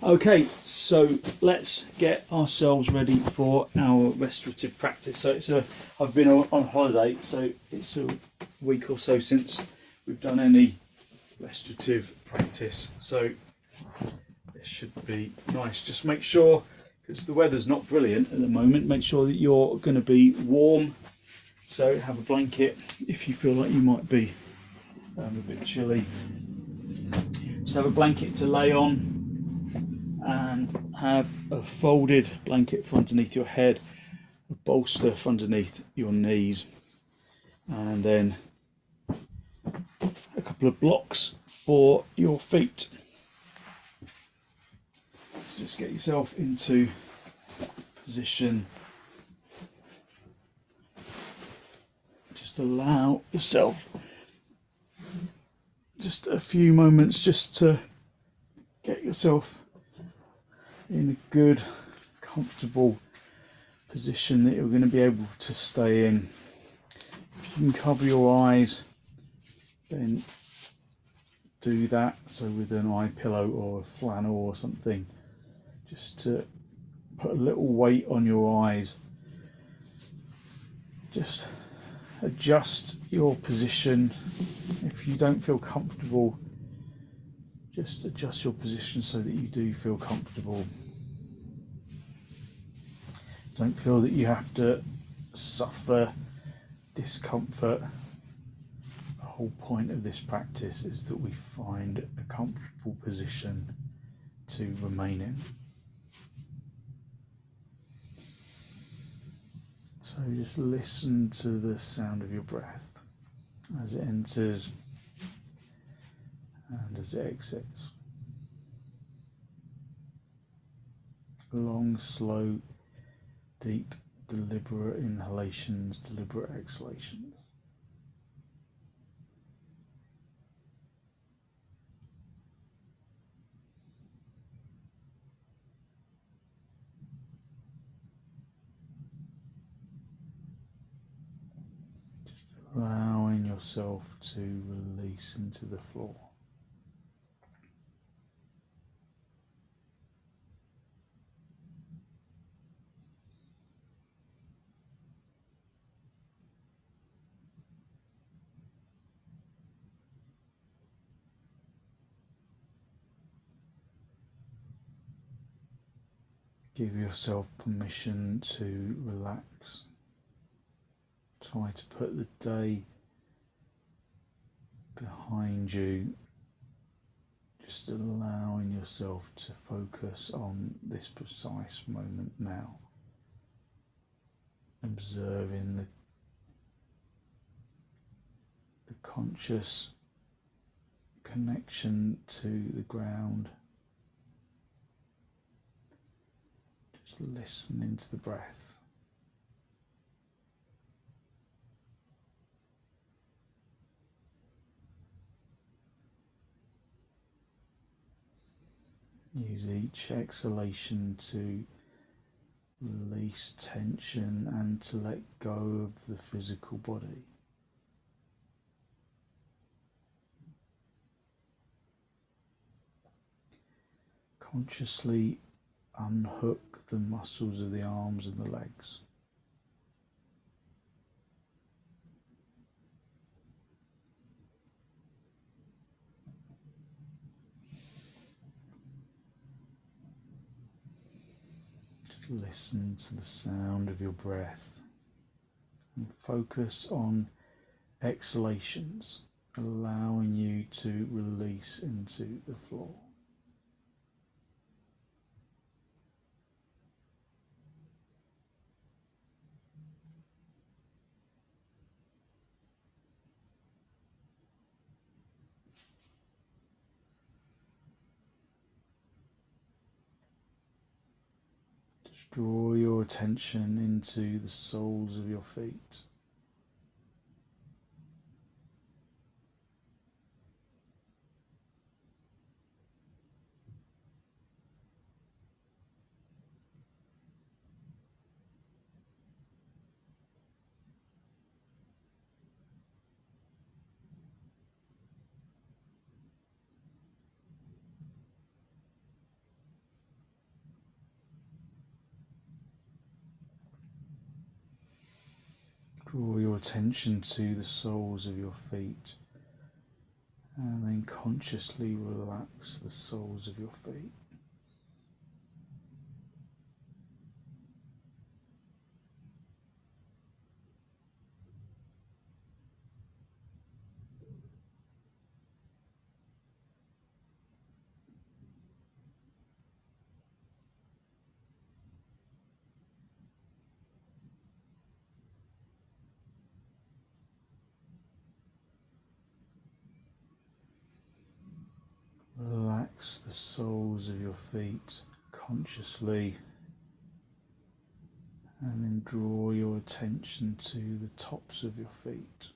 Okay, so let's get ourselves ready for our restorative practice. I've been on holiday, so it's a week or so since we've done any restorative practice. So this should be nice. Just make sure, because the weather's not brilliant at the moment, make sure that you're going to be warm. So have a blanket if you feel like you might be a bit chilly. Just have a blanket to lay on, and have a folded blanket for underneath your head, a bolster for underneath your knees, and then a couple of blocks for your feet. So just get yourself into position. Just allow yourself just a few moments just to get yourself in a good, comfortable position that you're going to be able to stay in. If you can cover your eyes, then do that. So with an eye pillow or a flannel or something, just to put a little weight on your eyes. Just adjust your position. If you don't feel comfortable, just adjust your position so that you do feel comfortable. Don't feel that you have to suffer discomfort. The whole point of this practice is that we find a comfortable position to remain in. So just listen to the sound of your breath as it enters and as it exits. Long, slow, deep, deliberate inhalations, deliberate exhalations. Just allowing yourself to release into the floor. Give yourself permission to relax. Try to put the day behind you, just allowing yourself to focus on this precise moment now. Observing the conscious connection to the ground. Just listening to the breath. Use each exhalation to release tension and to let go of the physical body. Consciously unhook the muscles of the arms and the legs. Just listen to the sound of your breath and focus on exhalations, allowing you to release into the floor. Just draw your attention into the soles of your feet. Draw your attention to the soles of your feet and then consciously relax the soles of your feet. Relax the soles of your feet consciously and then draw your attention to the tops of your feet.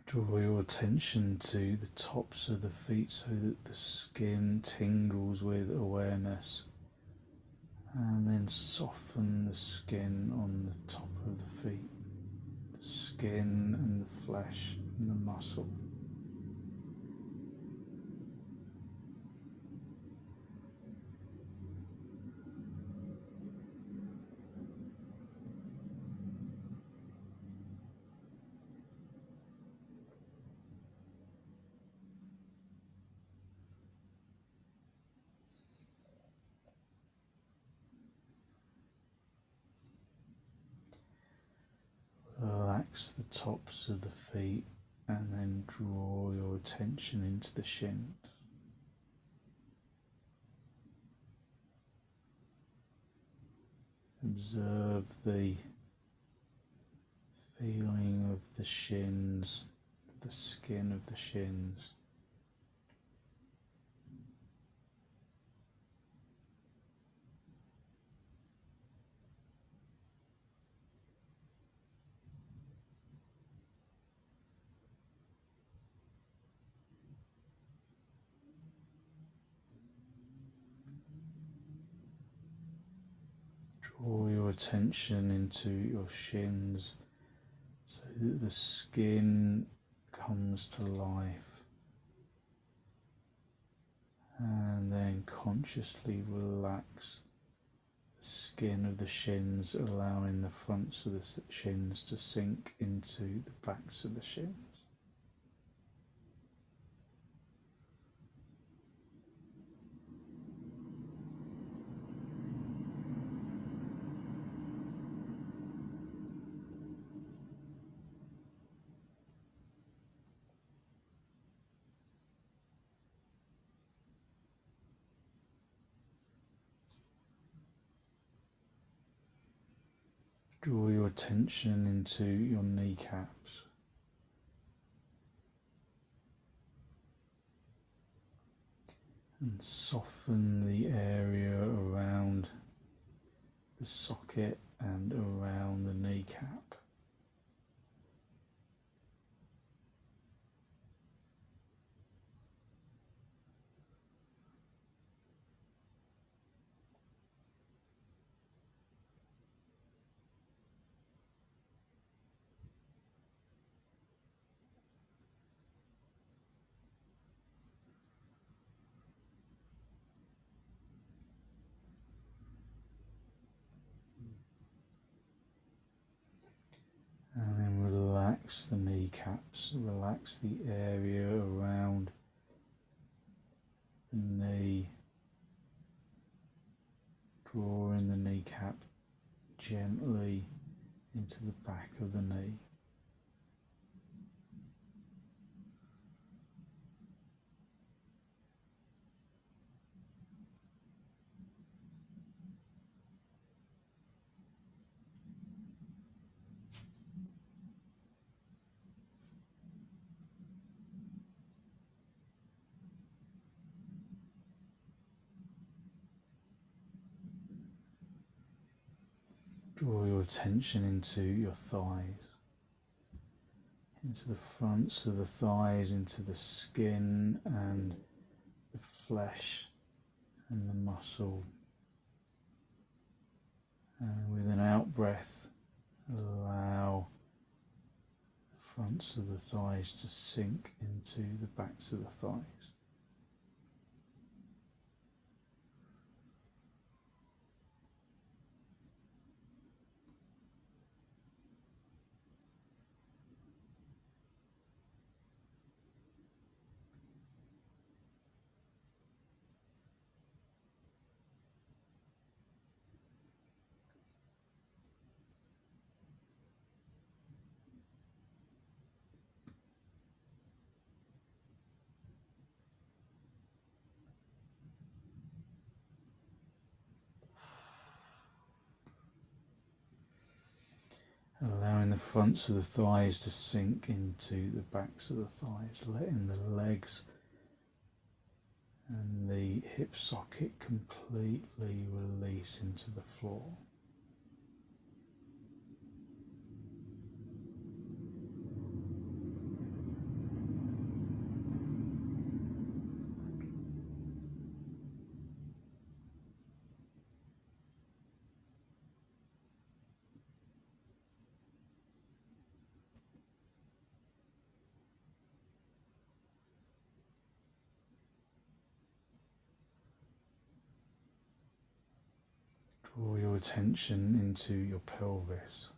Draw your attention to the tops of the feet so that the skin tingles with awareness, and then soften the skin on the top of the feet, the skin and the flesh and the muscle. Relax the tops of the feet and then draw your attention into the shins. Observe the feeling of the shins, the skin of the shins. Draw your attention into your shins so that the skin comes to life, and then consciously relax the skin of the shins, allowing the fronts of the shins to sink into the backs of the shins. Draw your attention into your kneecaps. And soften the area around the socket and around the kneecap. And then relax the kneecaps, relax the area around the knee, drawing the kneecap gently into the back of the knee. Draw your attention into your thighs, into the fronts of the thighs, into the skin and the flesh and the muscle. And with an out breath, allow the fronts of the thighs to sink into the backs of the thighs. Allowing the fronts of the thighs to sink into the backs of the thighs, letting the legs and the hip socket completely release into the floor. Draw your attention into your pelvis.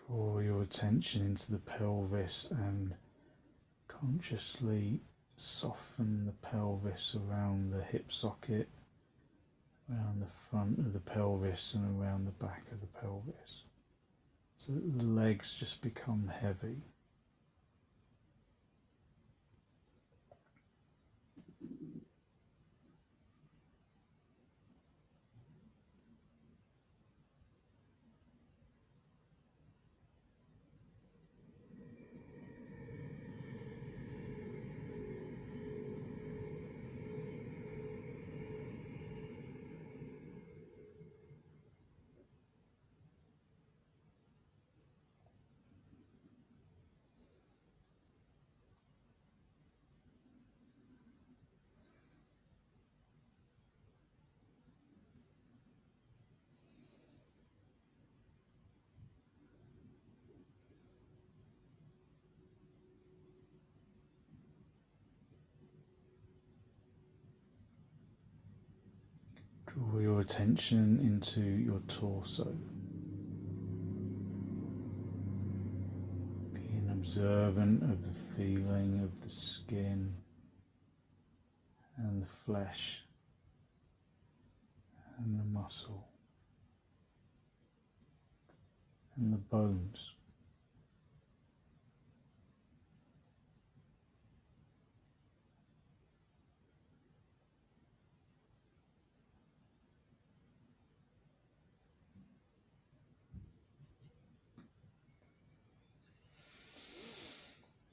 Draw your attention into the pelvis and consciously soften the pelvis around the hip socket, around the front of the pelvis and around the back of the pelvis, so that the legs just become heavy. Draw your attention into your torso, being observant of the feeling of the skin and the flesh and the muscle and the bones.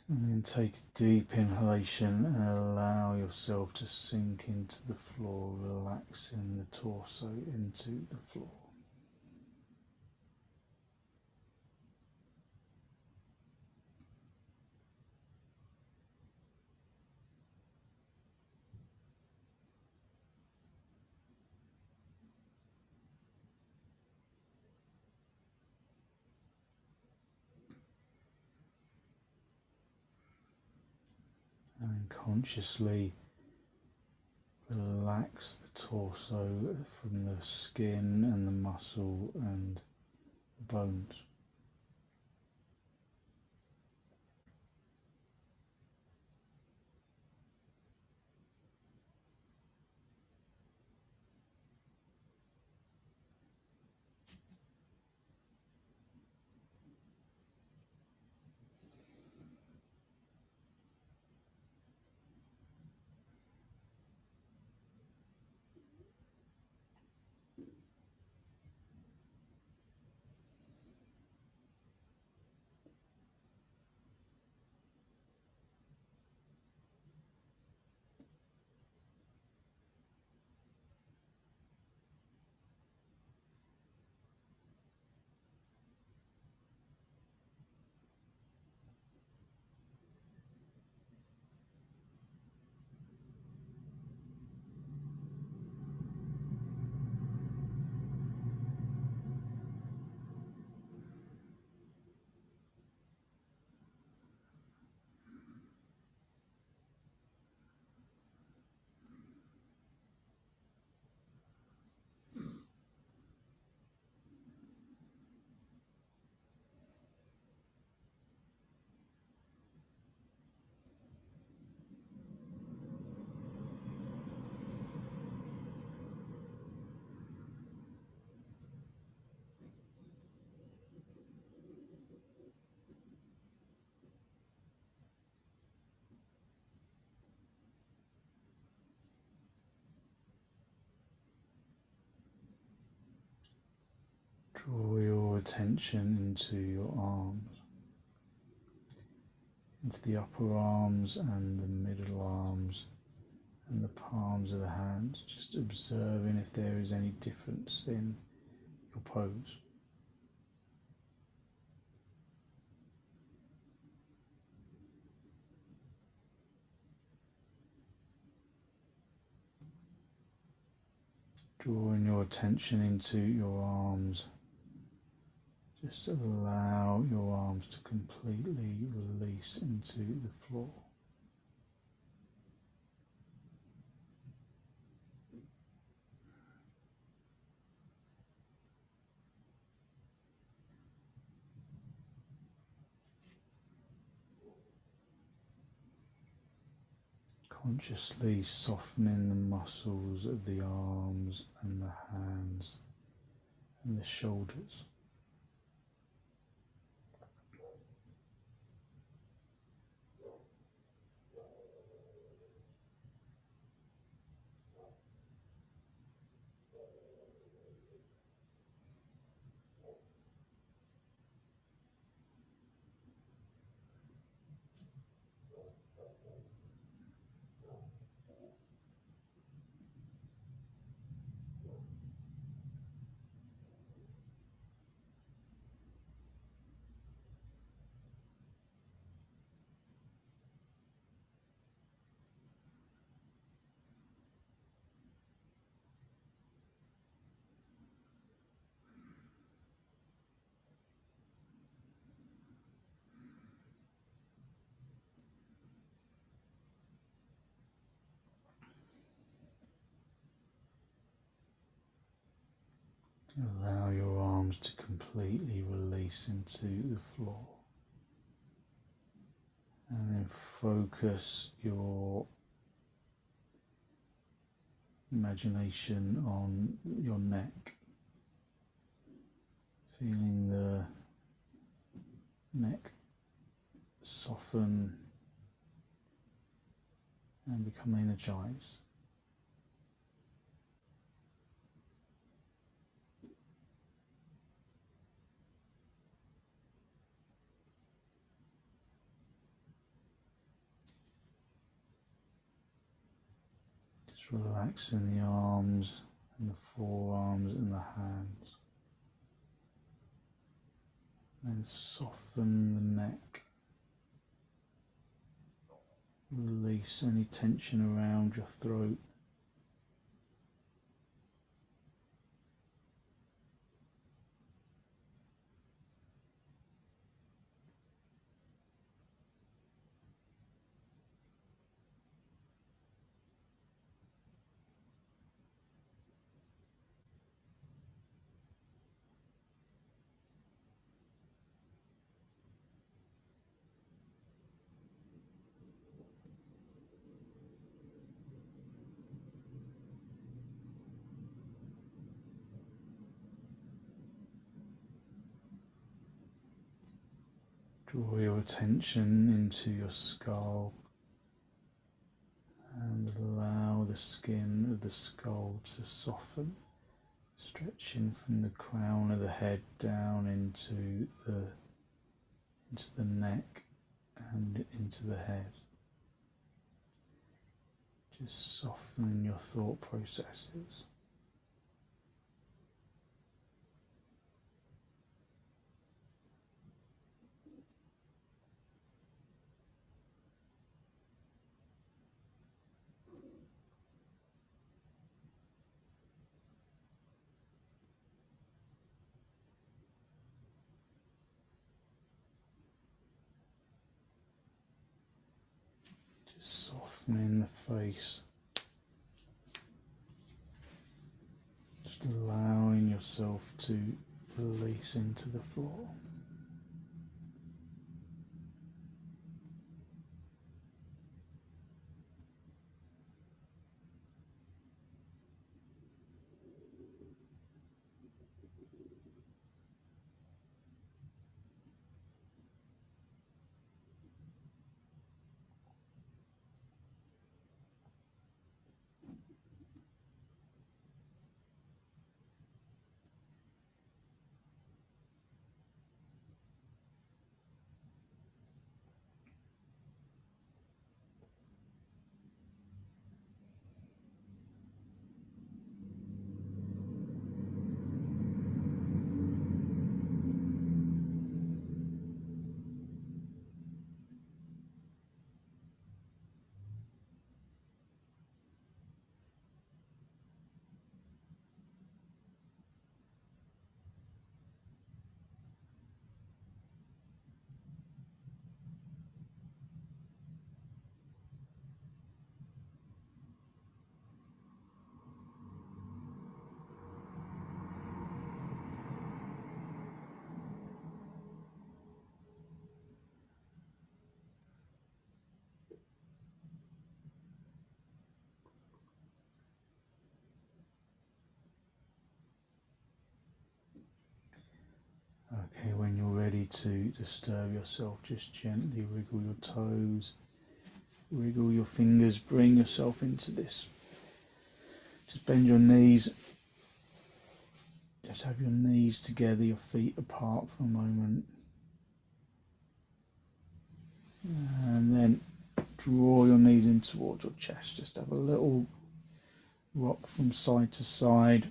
And then take a deep inhalation and allow yourself to sink into the floor, relaxing the torso into the floor. And consciously relax the torso from the skin and the muscle and the bones. Draw your attention into your arms, into the upper arms and the middle arms and the palms of the hands, just observing if there is any difference in your pose. Drawing your attention into your arms, just allow your arms to completely release into the floor. Consciously softening the muscles of the arms and the hands and the shoulders. Allow your arms to completely release into the floor, and then focus your imagination on your neck, feeling the neck soften and become energized. Just relaxing the arms and the forearms and the hands. And soften the neck. Release any tension around your throat. Draw your attention into your skull and allow the skin of the skull to soften, stretching from the crown of the head down into the neck and into the head. Just softening your thought processes. Just softening the face. Just allowing yourself to release into the floor. Okay, when you're ready to disturb yourself, just gently wriggle your toes, wriggle your fingers, bring yourself into this. Just bend your knees. Just have your knees together, your feet apart for a moment. And then draw your knees in towards your chest. Just have a little rock from side to side.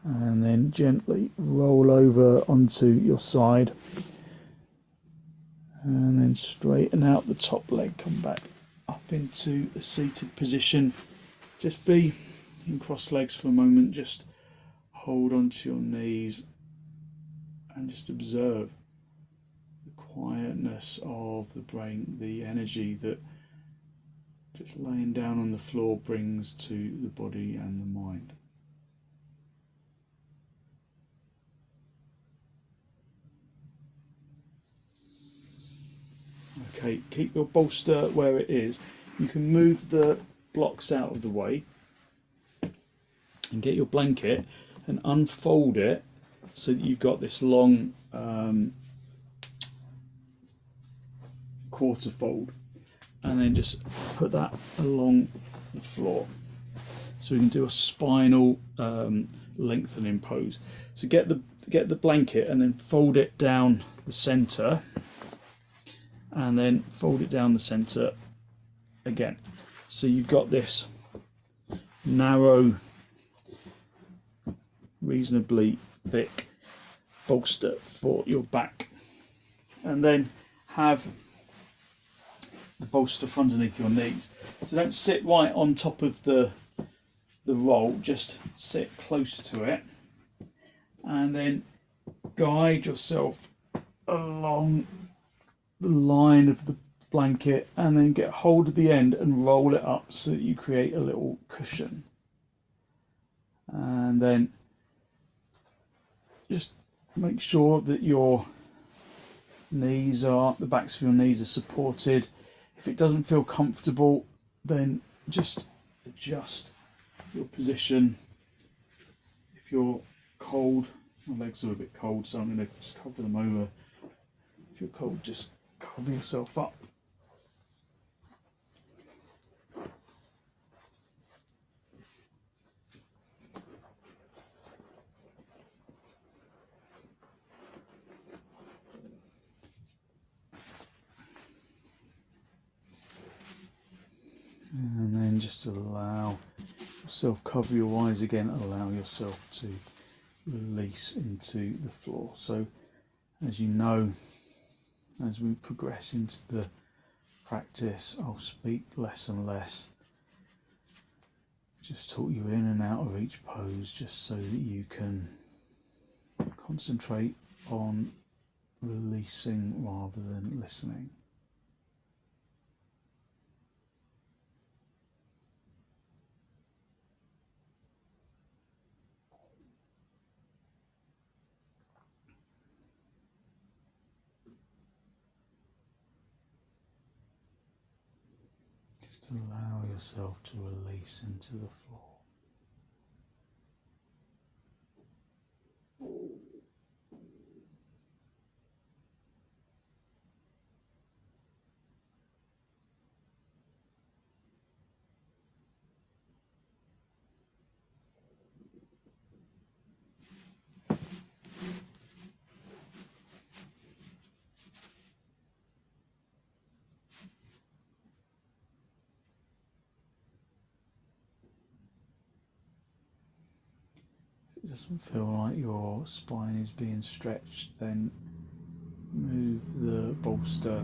And then gently roll over onto your side. And then straighten out the top leg, come back up into a seated position. Just be in cross legs for a moment, just hold onto your knees and just observe the quietness of the brain, the energy that just laying down on the floor brings to the body and the mind. Okay, keep your bolster where it is. You can move the blocks out of the way and get your blanket and unfold it so that you've got this long quarter fold, and then just put that along the floor so we can do a spinal lengthening pose. So get the blanket and then fold it down the center, and then fold it down the center again, so you've got this narrow, reasonably thick bolster for your back. And then have the bolster underneath your knees, so don't sit right on top of the roll, just sit close to it, and then guide yourself along the line of the blanket, and then get hold of the end and roll it up so that you create a little cushion. And then just make sure that your knees are, the backs of your knees are supported. If it doesn't feel comfortable, then just adjust your position. If you're cold, my legs are a bit cold, so I'm going to just cover them over. If you're cold, just cover yourself up. And then just allow yourself, cover your eyes again, allow yourself to release into the floor. So as you know, as we progress into the practice, I'll speak less and less, just talk you in and out of each pose, just so that you can concentrate on releasing rather than listening. Just allow yourself to release into the floor. If it doesn't feel like your spine is being stretched, then move the bolster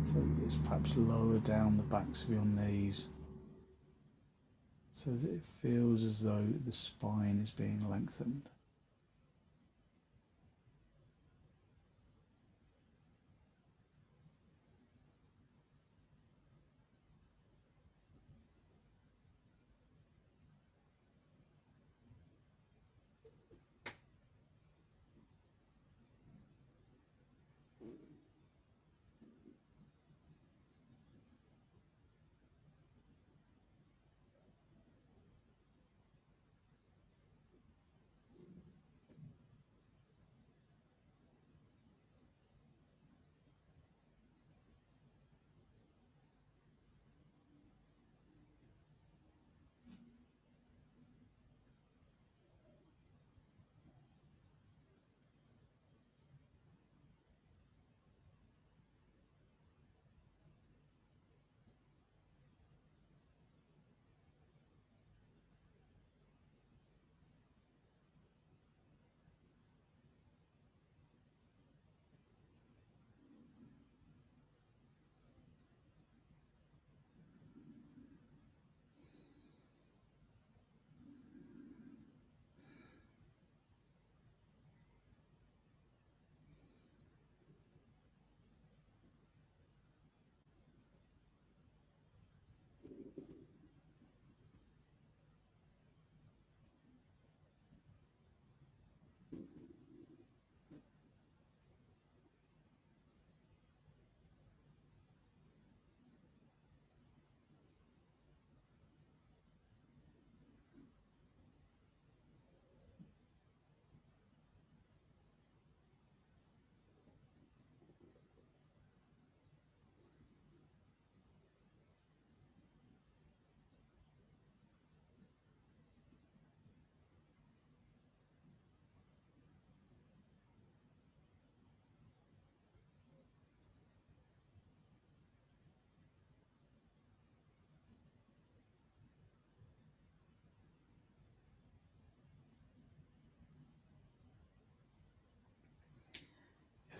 so that it's perhaps lower down the backs of your knees, so that it feels as though the spine is being lengthened.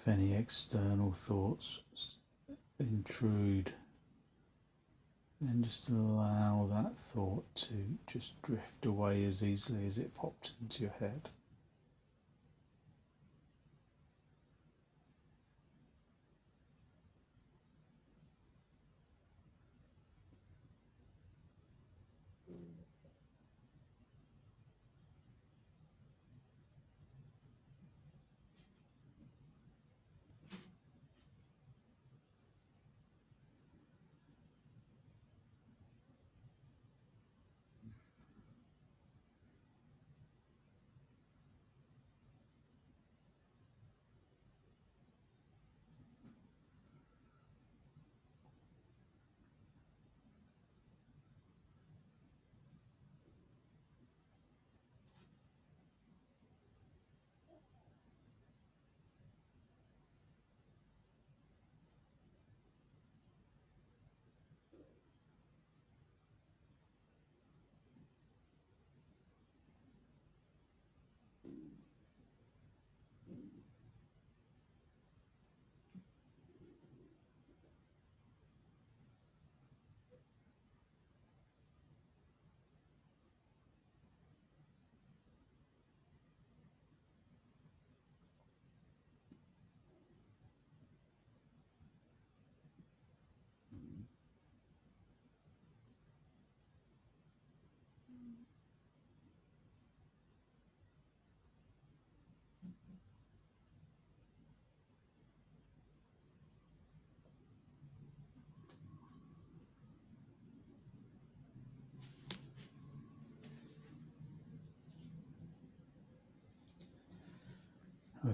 If any external thoughts intrude, then just allow that thought to just drift away as easily as it popped into your head.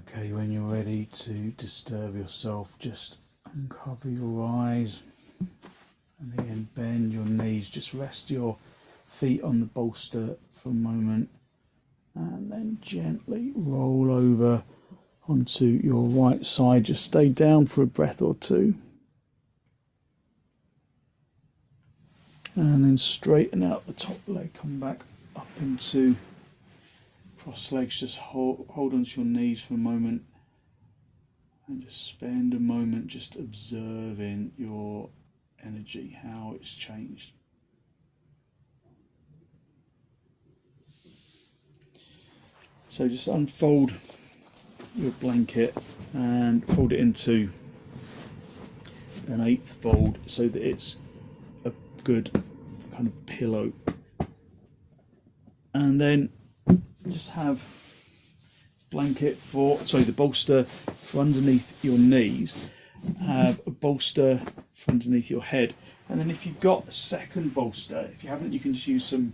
Okay, when you're ready to disturb yourself, just uncover your eyes and again bend your knees. Just rest your feet on the bolster for a moment and then gently roll over onto your right side. Just stay down for a breath or two. And then straighten out the top leg, come back up into cross legs. Just hold onto your knees for a moment and just spend a moment just observing your energy, how it's changed. So just unfold your blanket and fold it into an 1/8 fold so that it's a good kind of pillow. And then just have the bolster for underneath your knees, have a bolster for underneath your head, and then if you've got a second bolster, if you haven't, you can just use some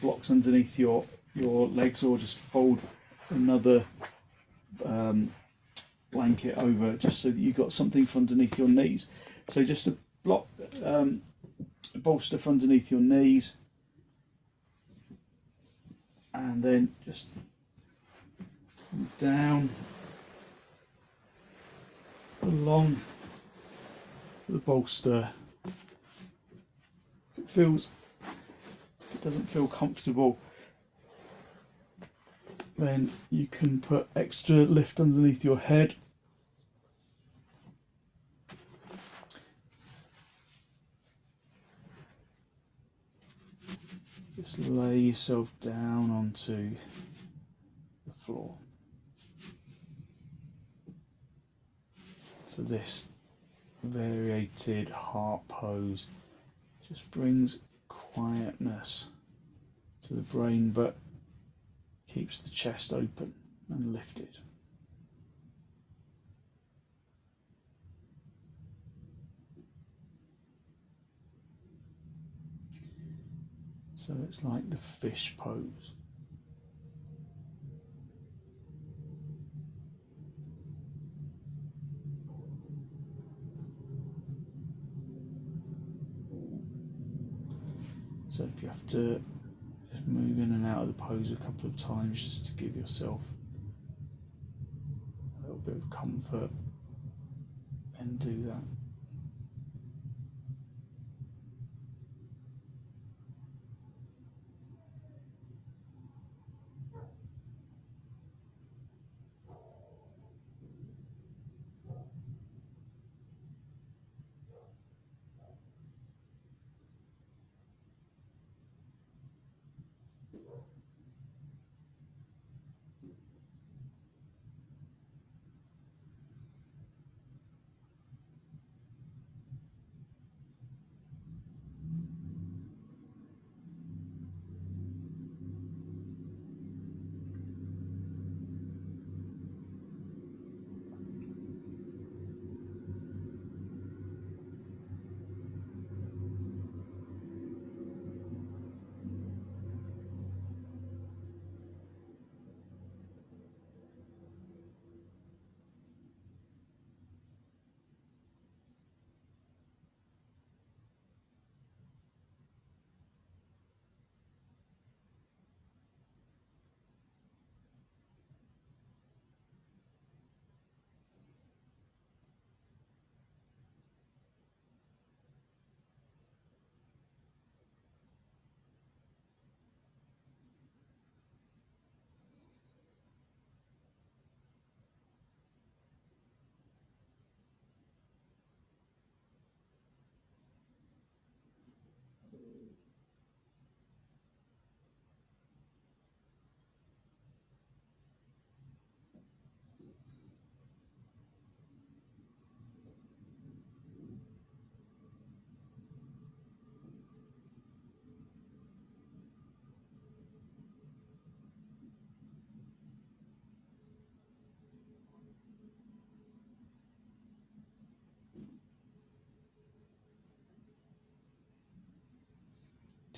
blocks underneath your legs, or just fold another blanket over just so that you've got something for underneath your knees. So just a block, a bolster for underneath your knees, and then just down along the bolster. If it doesn't feel comfortable, then you can put extra lift underneath your head. Just lay yourself down onto the floor. So this variated heart pose just brings quietness to the brain, but keeps the chest open and lifted. So it's like the fish pose. So if you have to move in and out of the pose a couple of times just to give yourself a little bit of comfort, then do that.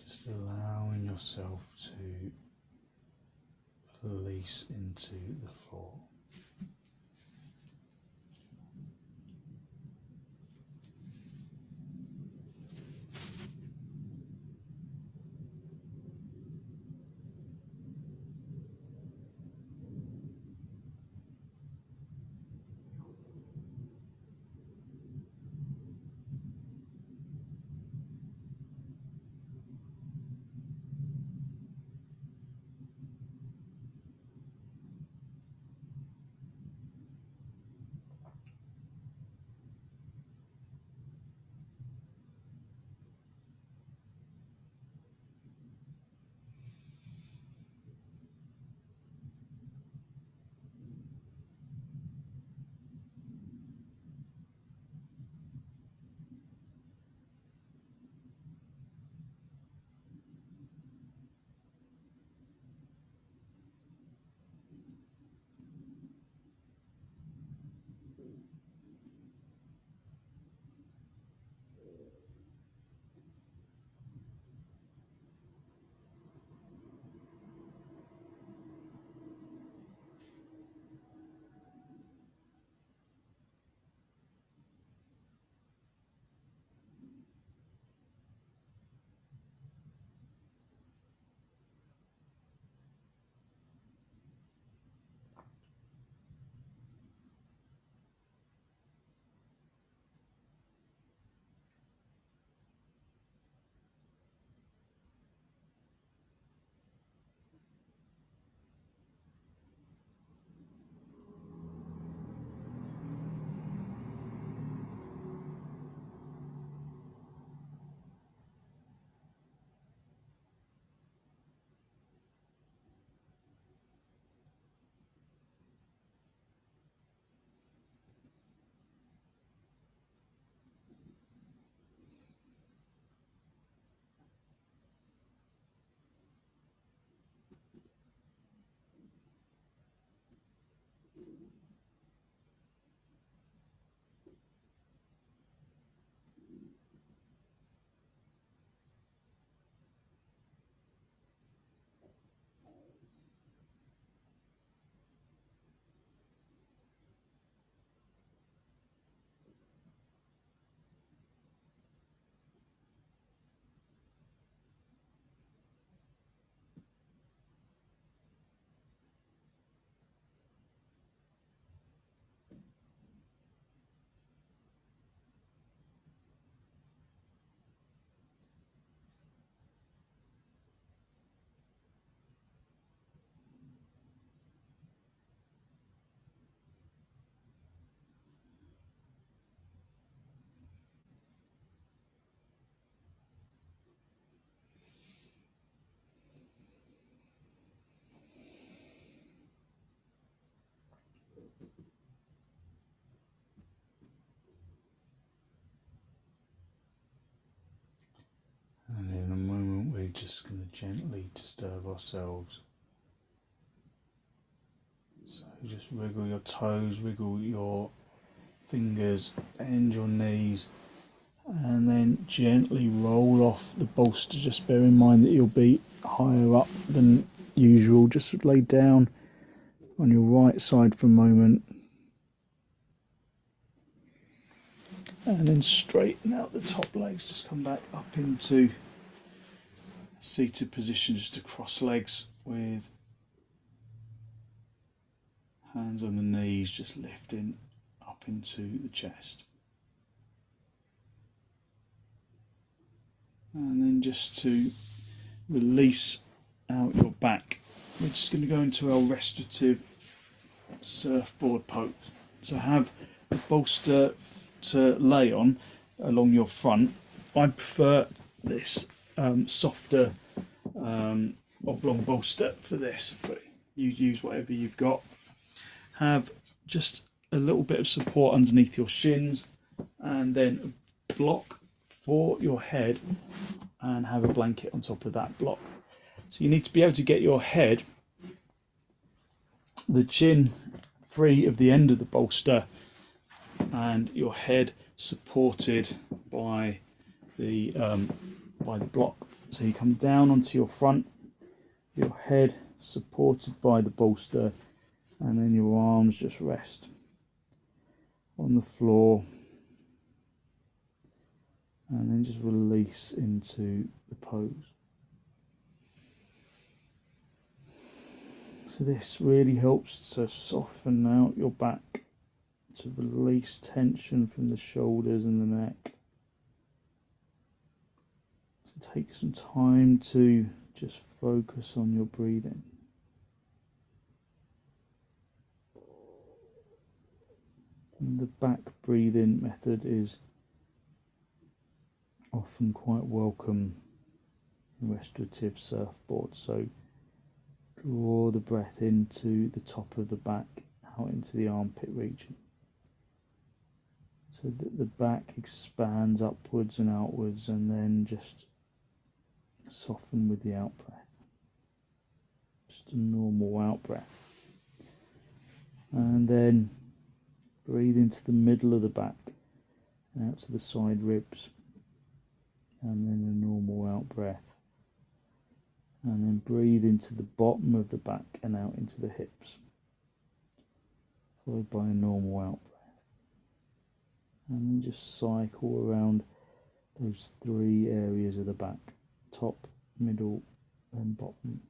Just allowing yourself to release into the floor. And in a moment we're just going to gently disturb ourselves. So just wriggle your toes, wriggle your fingers, bend your knees, and then gently roll off the bolster. Just bear in mind that you'll be higher up than usual. Just lay down on your right side for a moment. And then straighten out the top legs, just come back up into seated position, just to cross legs with hands on the knees, just lifting up into the chest. And then just to release out your back, we're just going to go into our restorative surfboard pose. So have the bolster to lay on along your front. I prefer this softer oblong bolster for this, but you use whatever you've got. Have just a little bit of support underneath your shins, and then a block for your head, and have a blanket on top of that block. So you need to be able to get your head, the chin free of the end of the bolster, and your head supported by the block. So you come down onto your front, your head supported by the bolster, and then your arms just rest on the floor, and then just release into the pose. So this really helps to soften out your back, to release tension from the shoulders and the neck. So take some time to just focus on your breathing. And the back breathing method is often quite welcome in restorative surfboard. So draw the breath into the top of the back, out into the armpit region, so that the back expands upwards and outwards, and then just soften with the out breath. Just a normal out breath. And then breathe into the middle of the back and out to the side ribs, and then a normal out breath. And then breathe into the bottom of the back and out into the hips, followed by a normal out breath. And then just cycle around those three areas of the back: top, middle, and bottom.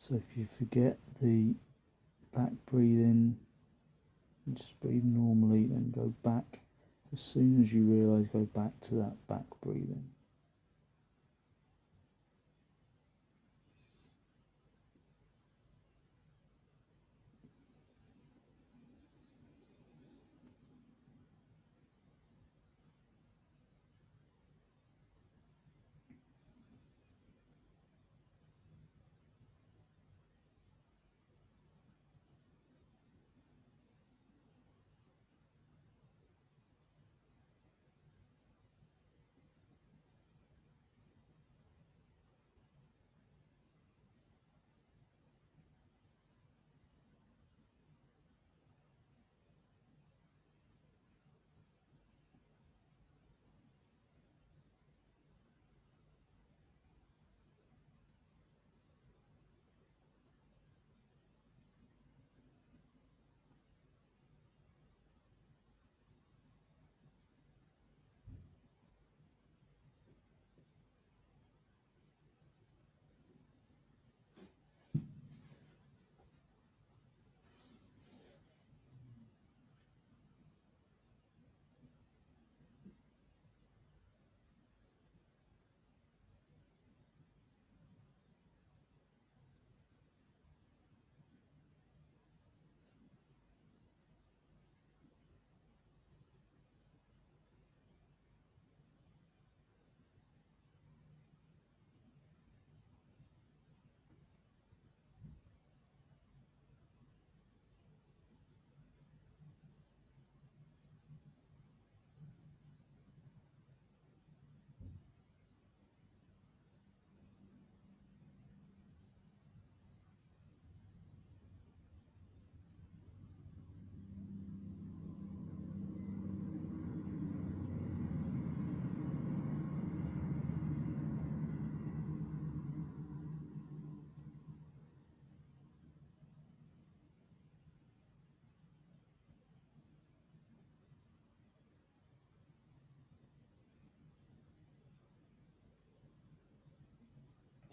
So if you forget the back breathing, just breathe normally and go back. As soon as you realise, go back to that back breathing.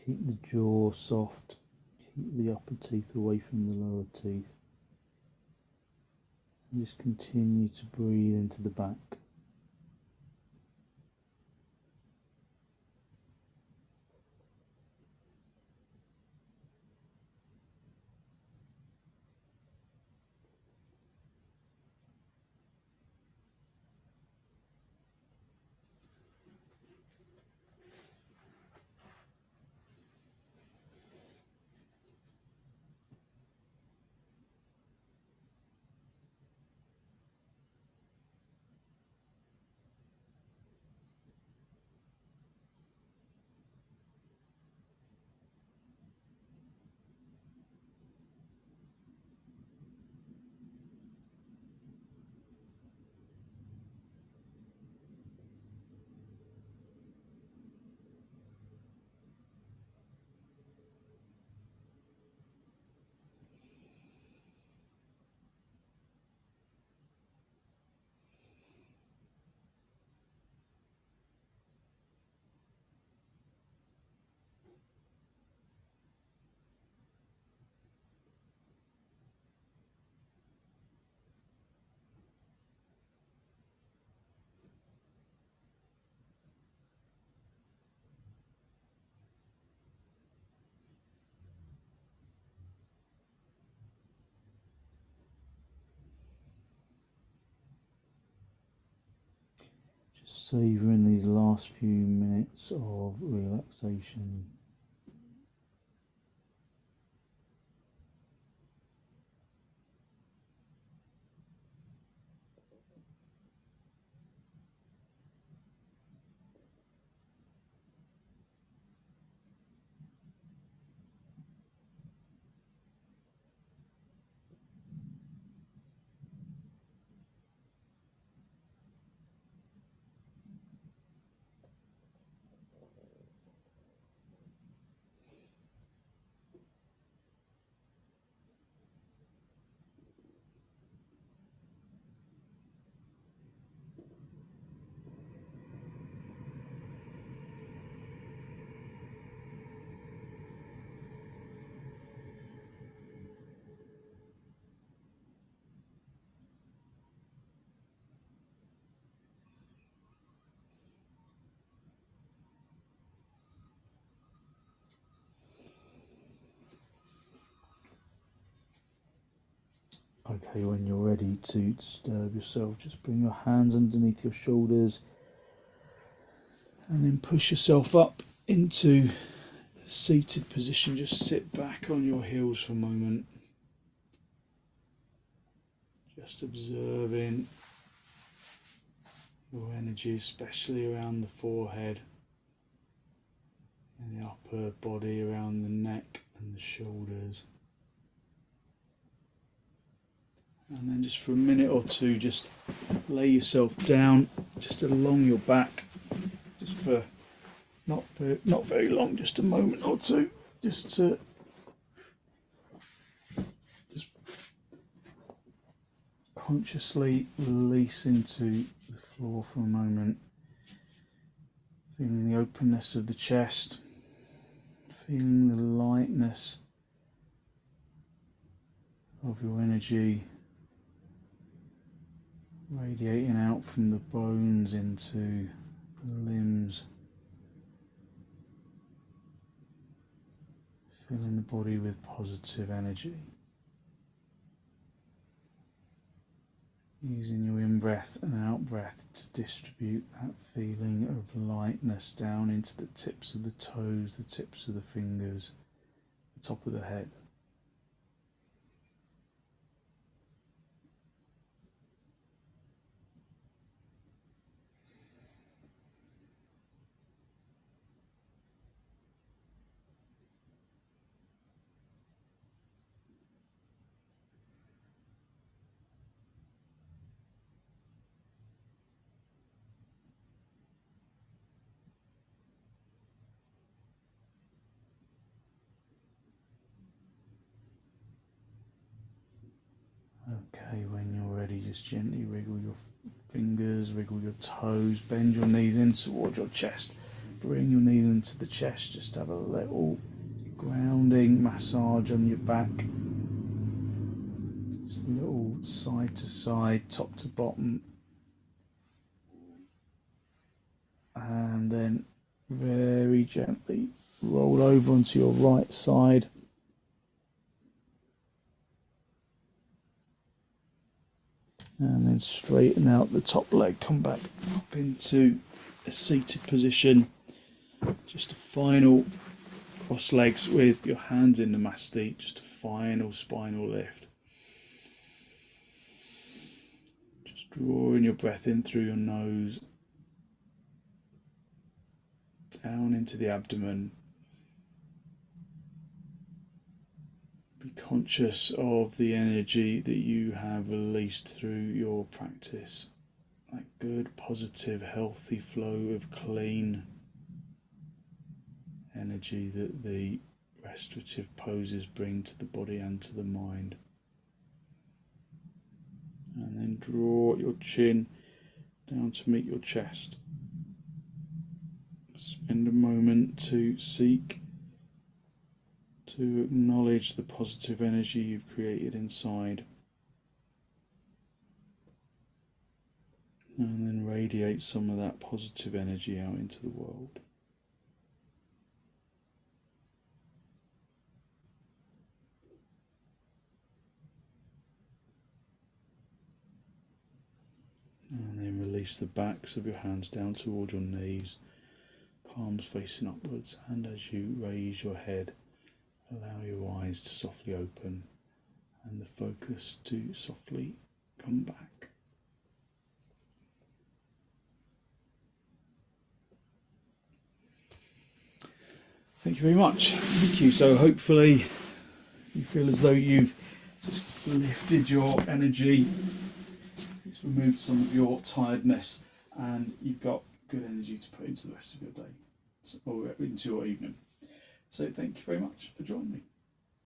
Keep the jaw soft, keep the upper teeth away from the lower teeth. And just continue to breathe into the back. Just savouring these last few minutes of relaxation. Okay, when you're ready to disturb yourself, just bring your hands underneath your shoulders and then push yourself up into a seated position. Just sit back on your heels for a moment, just observing your energy, especially around the forehead and the upper body, around the neck and the shoulders. And then just for a minute or two, just lay yourself down just along your back, just for not very long, just a moment or two, just to consciously release into the floor for a moment, feeling the openness of the chest, feeling the lightness of your energy radiating out from the bones into the limbs, filling the body with positive energy. Using your in-breath and out-breath to distribute that feeling of lightness down into the tips of the toes, the tips of the fingers, the top of the head. Okay, when you're ready, just gently wriggle your fingers, wriggle your toes, bend your knees in towards your chest, bring your knees into the chest, just have a little grounding massage on your back. Just a little side to side, top to bottom. And then very gently roll over onto your right side. And then straighten out the top leg, come back up into a seated position. Just a final cross legs with your hands in the masti, just a final spinal lift. Just drawing your breath in through your nose, down into the abdomen. Be conscious of the energy that you have released through your practice. That good, positive, healthy flow of clean energy that the restorative poses bring to the body and to the mind. And then draw your chin down to meet your chest. Spend a moment to seek to acknowledge the positive energy you've created inside, and then radiate some of that positive energy out into the world. And then release the backs of your hands down toward your knees, palms facing upwards, and as you raise your head, allow your eyes to softly open and the focus to softly come back. Thank you very much. Thank you. So hopefully you feel as though you've just lifted your energy, it's removed some of your tiredness, and you've got good energy to put into the rest of your day or into your evening. So thank you very much for joining me.